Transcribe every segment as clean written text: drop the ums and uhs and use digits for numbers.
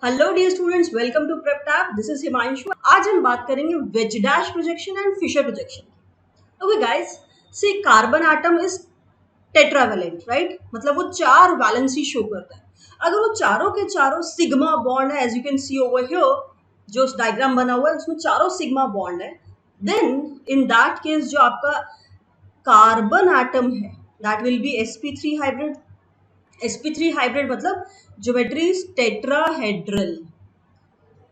Hello dear students, welcome to prep tab. This is Himanshu. आज हम बात करेंगे wedge dash projection and Fisher projection. Okay guys, see carbon atom is tetravalent, right? मतलब वो चार valency show करता है। अगर वो चारों के चारों सिग्मा बॉन्ड है, as you can see over here, जो डायग्राम बना हुआ है उसमें चारों सिग्मा बॉन्ड है, देन इन दैट केस जो आपका कार्बन एटम है that will be sp3 hybrid. sp3 hybrid मतलब geometry is tetrahedral.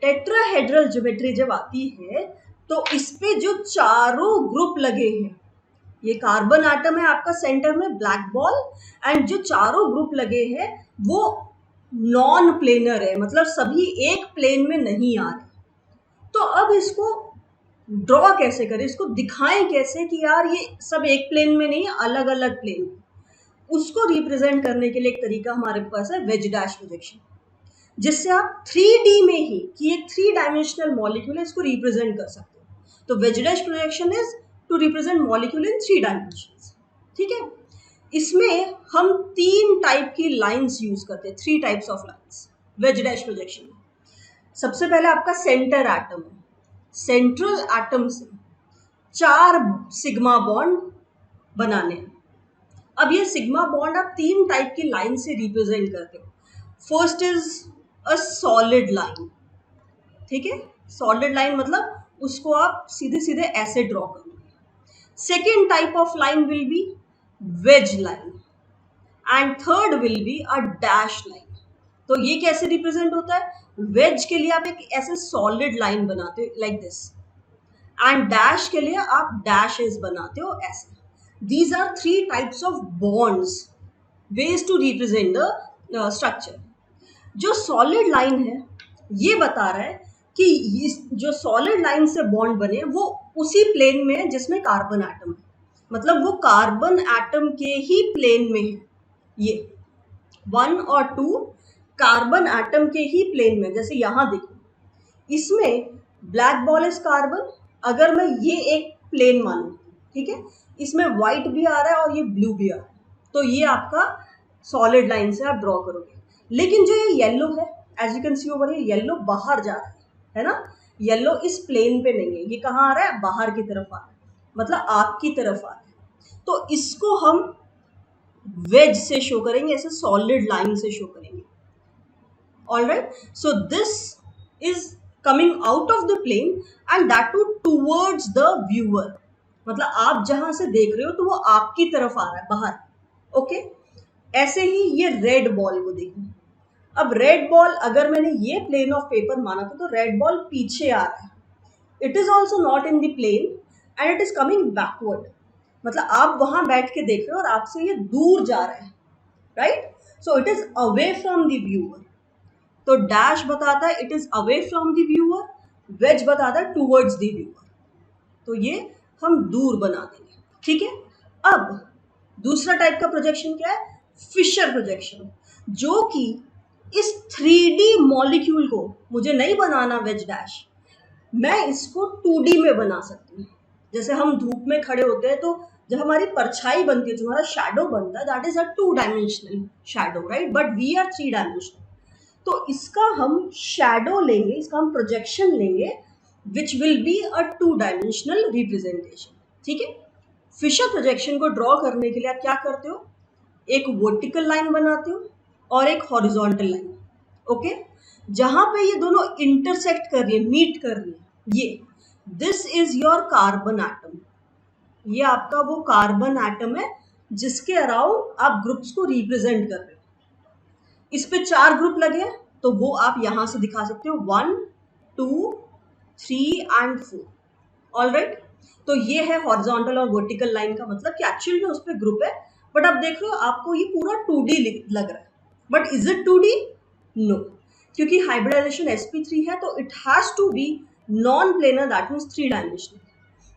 Tetrahedral geometry जब आती है तो इस पे जो चारों ग्रुप लगे हैं, ये कार्बन एटम है आपका सेंटर में ब्लैक बॉल, एंड जो चारों ग्रुप लगे हैं वो नॉन प्लेनर है, मतलब सभी एक प्लेन में नहीं आ रहे। तो अब इसको ड्रॉ कैसे करें, इसको दिखाएं कैसे कि यार ये सब एक प्लेन में नहीं है, अलग अलग प्लेन में। उसको रिप्रेजेंट करने के लिए एक तरीका हमारे पास है वेज डैश प्रोजेक्शन, जिससे आप 3D में ही कि एक 3 डायमेंशनल मॉलिक्यूल है इसको रिप्रेजेंट कर सकते हो। तो wedge dash projection is to represent molecule in 3 dimensions. ठीक है, इसमें हम 3 टाइप की लाइंस यूज करते हैं, 3 types of lines veg dash projection में। सबसे पहले आपका सेंटर एटम है, सेंट्रल एटम से 4 सिग्मा बॉन्ड बनाने हैं। अब ये सिग्मा बॉन्ड आप 3 टाइप की लाइन से रिप्रेजेंट करते हो। First is a solid line. ठीक है, सॉलिड लाइन मतलब उसको आप सीधे सीधे ऐसे ड्रॉ करोगे। Second type of line will be wedge line and third will be a dash line. तो ये कैसे रिप्रेजेंट होता है? वेज के लिए आप एक ऐसे सॉलिड लाइन बनाते हो लाइक दिस, एंड डैश के लिए आप डैशेस बनाते हो ऐसे। These are 3 types of bonds, ways to represent the structure. जो सॉलिड लाइन है ये बता रहा है कि जो सॉलिड लाइन से बॉन्ड बने वो उसी प्लेन में है जिसमें कार्बन एटम है, मतलब वो कार्बन एटम के ही प्लेन में है। ये 1 और 2 कार्बन एटम के ही प्लेन में। जैसे यहां देखो, इसमें ब्लैक बॉल इज कार्बन, अगर मैं ये एक प्लेन मानूं, ठीक है, इसमें व्हाइट भी आ रहा है और ये ब्लू भी आ रहा है, तो ये आपका सॉलिड लाइन से आप ड्रॉ करोगे। लेकिन जो ये येलो है, as you can see over, ये येलो बाहर जा रहा है ना, येलो इस प्लेन पे नहीं है, ये कहाँ आ रहा है? बाहर की तरफ आ रहा है, मतलब आपकी तरफ आ रहा है। तो इसको हम वेज से शो करेंगे, ऐसे सॉलिड लाइन से शो करेंगे। Alright, so this is coming out of the plane and that too towards the viewer, मतलब आप जहां से देख रहे हो तो वो आपकी तरफ आ रहा है बाहर। ओके, ऐसे ही ये रेड बॉल को देखो। अब रेड बॉल अगर मैंने ये प्लेन ऑफ पेपर माना था तो रेड बॉल पीछे आ रहा है, it is also not in the plane and it is coming backward, मतलब आप वहां बैठ के देख रहे हो और आपसे ये दूर जा रहा है, right? So it is away from the viewer. तो डैश बताता है it is away from the viewer, wedge बताता है टूवर्ड्स द व्यूअर। तो ये हम दूर बना देंगे। ठीक है, अब दूसरा टाइप का प्रोजेक्शन क्या है? फिशर प्रोजेक्शन, जो कि इस 3D मॉलिक्यूल को मुझे नहीं बनाना वेज डैश, मैं इसको 2D में बना सकती हूँ। जैसे हम धूप में खड़े होते हैं तो जब हमारी परछाई बनती है, जो हमारा शैडो बनता है, that is a 2 dimensional shadow, right? But we are 3 dimensional. तो इसका हम शैडो लेंगे, इसका हम प्रोजेक्शन लेंगे, which will be a 2 dimensional representation. ठीक है, फिशर प्रोजेक्शन को ड्रॉ करने के लिए आप क्या करते हो? एक वर्टिकल लाइन बनाते हो और एक हॉरिजॉन्टल लाइन। ओके, जहां पे ये दोनों इंटरसेक्ट कर रही है, मीट कर रही है, ये this is your carbon atom. ये आपका वो कार्बन एटम है जिसके अराउंड आप ग्रुप्स को रिप्रेजेंट कर रहे हो। इस पे 4 ग्रुप लगे हैं तो वो आप यहां से दिखा सकते हो, 1 2 3 एंड 4। ऑलराइट, तो ये है हॉरिजॉन्टल और वर्टिकल लाइन का मतलब कि एक्चुअली में उस पर ग्रुप है, बट आप देख रहे हो आपको ये पूरा 2D लग रहा है। But is it 2D? No, क्योंकि हाइब्रिडाइजेशन sp3 है तो it has to be non planar, that means 3 dimensional.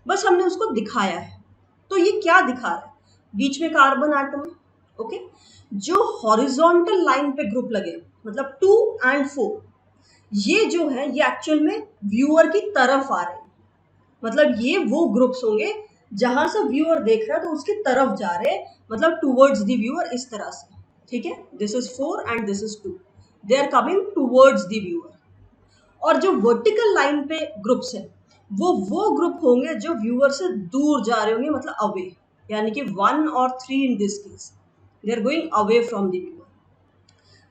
बस हमने उसको दिखाया है। तो ये क्या दिखा रहा है? बीच में कार्बन एटम है। ओके, जो हॉरिजॉन्टल लाइन पे ग्रुप लगे, मतलब 2 एंड 4, ये जो है ये एक्चुअल में व्यूअर की तरफ आ रहे हैं, मतलब ये वो ग्रुप्स होंगे जहां से व्यूअर देख रहा है तो उसकी तरफ जा रहे हैं, मतलब टूवर्ड्स द व्यूअर, इस तरह से। ठीक है, this is 4 and this is 2। They are coming towards the viewer. और जो वर्टिकल लाइन पे ग्रुप्स हैं वो ग्रुप होंगे जो व्यूअर से दूर जा रहे होंगे, मतलब अवे, यानी कि 1 और 3 in this case, they are going away from the viewer.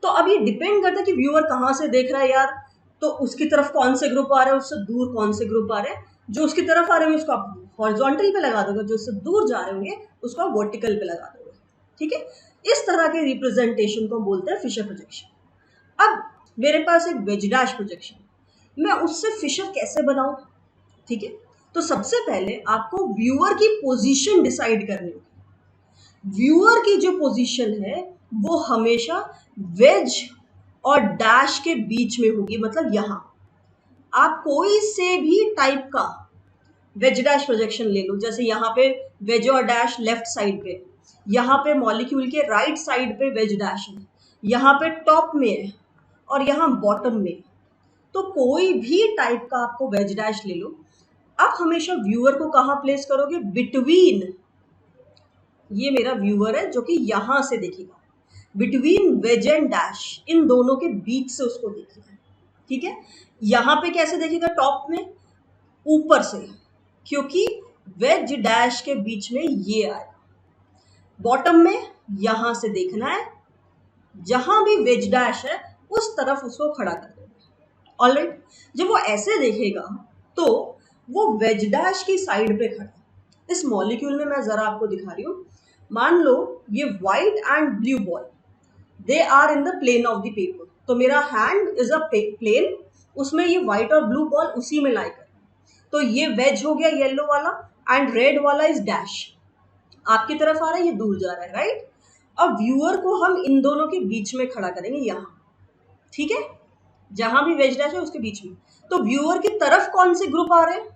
तो अब ये डिपेंड करता है कि व्यूअर कहाँ से देख रहा है यार, तो उसकी तरफ कौन से ग्रुप आ रहे हैं, उससे दूर कौन से ग्रुप आ रहे हैं। जो उसकी तरफ आ रहे होंगे उसको आप हॉरिजॉन्टल पे लगा दोगे, जो उससे दूर जा रहे होंगे उसको आप वर्टिकल पे लगा दोगे। ठीक है, इस तरह के रिप्रेजेंटेशन को बोलते हैं फिशर प्रोजेक्शन। अब मेरे पास एक वेज डैश प्रोजेक्शन, मैं उससे फिशर कैसे बनाऊं? ठीक है, तो सबसे पहले आपको व्यूअर की पोजीशन डिसाइड करनी होगी। व्यूअर की जो पोजीशन है वो हमेशा वेज और डैश के बीच में होगी, मतलब यहां आप कोई से भी टाइप का वेज डैश प्रोजेक्शन ले लो, जैसे यहाँ पे वेज और डैश लेफ्ट साइड पे, यहाँ पे मॉलिक्यूल के राइट साइड पे वेज डैश है, यहाँ पे टॉप में है और यहाँ बॉटम में, तो कोई भी टाइप का आपको वेज डैश ले लो। आप हमेशा व्यूअर को कहाँ प्लेस करोगे? बिटवीन, ये मेरा व्यूअर है जो कि यहां से देखेगा, बिटवीन वेज एंड डैश, इन दोनों के बीच से उसको देखना है। ठीक है, यहां पे कैसे देखेगा? टॉप में, ऊपर से, क्योंकि वेज डैश के बीच में ये आएगा। बॉटम में यहां से देखना है, जहां भी वेज डैश है उस तरफ उसको खड़ा कर देना। ऑलराइट, जब वो ऐसे देखेगा तो वो वेज डैश की साइड पे खड़ा है। इस मॉलिक्यूल में मैं जरा आपको दिखा रही हूँ। मान लो ये white and blue ball, they are in the plane of the paper, तो मेरा हैंड इज अ प्लेन, उसमें ये व्हाइट और ब्लू बॉल उसी में लाई कर, तो ये वेज हो गया येलो वाला, एंड रेड वाला इज डैश, आपकी तरफ आ रहा है, ये दूर जा रहा है, राइट। अब व्यूअर को हम इन दोनों के बीच में खड़ा करेंगे यहाँ, ठीक है, जहां भी वेज डैश है उसके बीच में। तो व्यूअर की तरफ कौन से ग्रुप आ रहे हैं?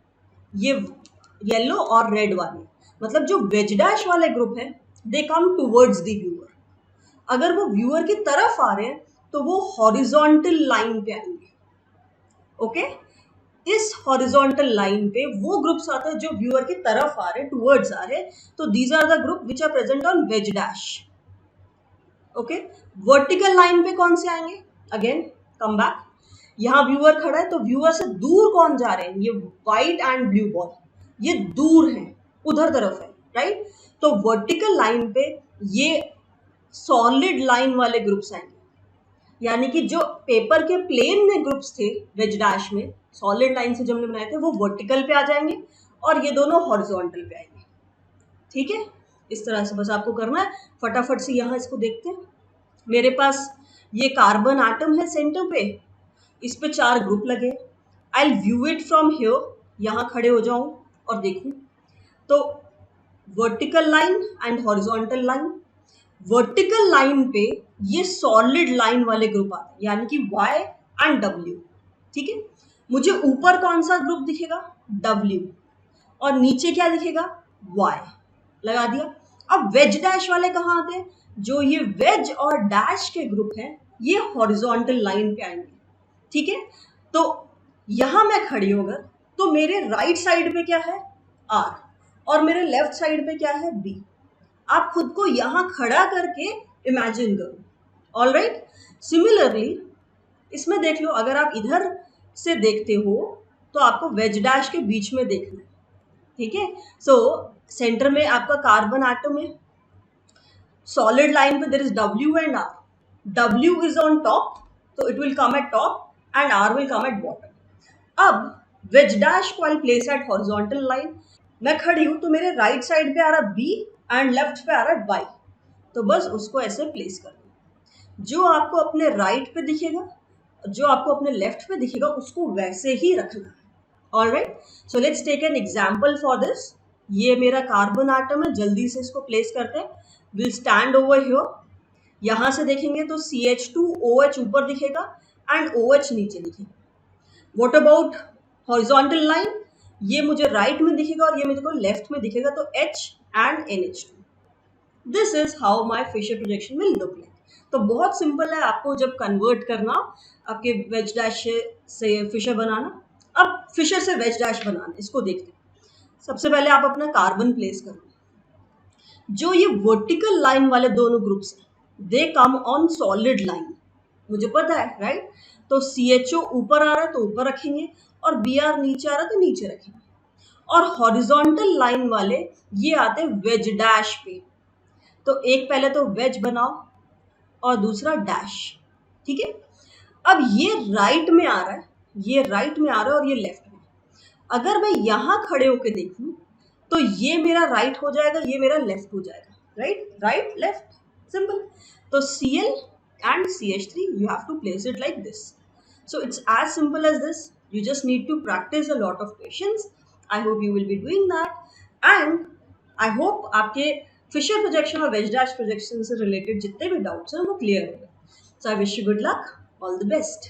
ये येलो और रेड वाले, मतलब जो वेज डैश वाले ग्रुप है दे कम टूवर्ड्स द व्यूअर। अगर वो व्यूअर की तरफ आ रहे हैं तो वो हॉरिजॉन्टल लाइन पे आएंगे। ओके, इस हॉरिजॉन्टल लाइन पे वो ग्रुप्स आते हैं जो व्यूअर की तरफ आ रहे हैं, टूवर्ड्स आ रहे हैं, तो these are the group which are present on wedge dash. Okay, vertical line पे कौन से आएंगे? अगेन कम बैक, यहाँ व्यूअर खड़ा है तो व्यूअर से दूर कौन जा रहे हैं? ये व्हाइट एंड ब्लू बॉल, ये दूर है, उधर तरफ है, राइट। तो वर्टिकल लाइन पे ये सॉलिड लाइन वाले ग्रुप्स आएंगे, यानी कि जो पेपर के प्लेन में ग्रुप्स थे वेज डैश में, सॉलिड लाइन से जो हमने बनाए थे, वो वर्टिकल पे आ जाएंगे और ये दोनों हॉरिजॉन्टल पे आएंगे। ठीक है, इस तरह से बस आपको करना है। फटाफट से यहाँ इसको देखते हैं। मेरे पास ये कार्बन एटम है सेंटर पे, इस पे 4 ग्रुप लगे। Eye view it from here, यहाँ खड़े हो जाऊं और देखूं तो vertical line and horizontal line. Vertical line पे ये सॉलिड लाइन वाले ग्रुप आते हैं, यानी कि Y एंड W। ठीक है, मुझे ऊपर कौन सा ग्रुप दिखेगा? W, और नीचे क्या दिखेगा? Y, लगा दिया। अब वेज डैश वाले कहाँ आते हैं? जो ये वेज और डैश के ग्रुप हैं ये हॉरिजॉन्टल लाइन पे आएंगे। ठीक है, तो यहां मैं खड़ी हूं अगर, तो मेरे राइट साइड पे क्या है? R, और मेरे लेफ्ट साइड पे क्या है? B। आप खुद को यहां खड़ा करके इमेजिन करो। ऑलराइट, सिमिलरली इसमें देख लो, अगर आप इधर से देखते हो तो आपको वेज डैश के बीच में देखना है। ठीक है, सो सेंटर में आपका कार्बन एटम है, सॉलिड लाइन पे there is W and R। W is on top, तो it will come at top and R will come at bottom. अब वेज डैश को I place at horizontal line. मैं खड़ी हूं तो मेरे राइट साइड पे आ रहा B एंड लेफ्ट पे आ रहा Y, तो बस उसको ऐसे प्लेस कर दो। जो आपको अपने राइट पे दिखेगा, जो आपको अपने लेफ्ट पे दिखेगा, उसको वैसे ही रखना है। Alright, so let's take an example for this. ये मेरा कार्बन एटम है, जल्दी से इसको प्लेस करते हैं। विल स्टैंड ओवर हियर, यहां से देखेंगे तो CH2OH ऊपर दिखेगा एंड OH नीचे दिखेगा। What about horizontal line? ये मुझे राइट में दिखेगा और ये मेरे को लेफ्ट में दिखेगा, तो H and NH2। This is how my Fisher projection will look like. तो बहुत सिंपल है आपको जब कन्वर्ट करना आपके वेज डैश से फिशर बनाना। अब फिशर से वेज डैश बनाना, इसको देखते हैं। सबसे पहले आप अपना कार्बन प्लेस करो। जो ये वर्टिकल लाइन वाले दोनों ग्रुप्स हैं दे कम ऑन सॉलिड लाइन, मुझे पता है, राइट? तो CHO ऊपर आ रहा है तो ऊपर रखेंगे, और BR नीचे आ रहा है तो नीचे रखेंगे। और हॉरिजॉन्टल लाइन वाले ये आते हैं वेज डैश पे। तो एक पहले तो वेज बनाओ और दूसरा डैश, ठीक है? अब ये राइट में आ रहा है, ये राइट में आ रहा है और ये लेफ्ट में। अगर मैं यहां खड़े होके देखूं तो ये मेरा राइट हो जाएगा, ये मेरा लेफ्ट हो जाएगा, राइट? Right left, simple. तो Cl and CH3 you have to place it like this. So it's as simple as this. You just need to practice a lot of patience. I hope you will be doing that, and I hope आपके Fisher projection और veg dash projection से related जितने भी doubts हैं वो clear हो गए. So I wish you good luck. All the best.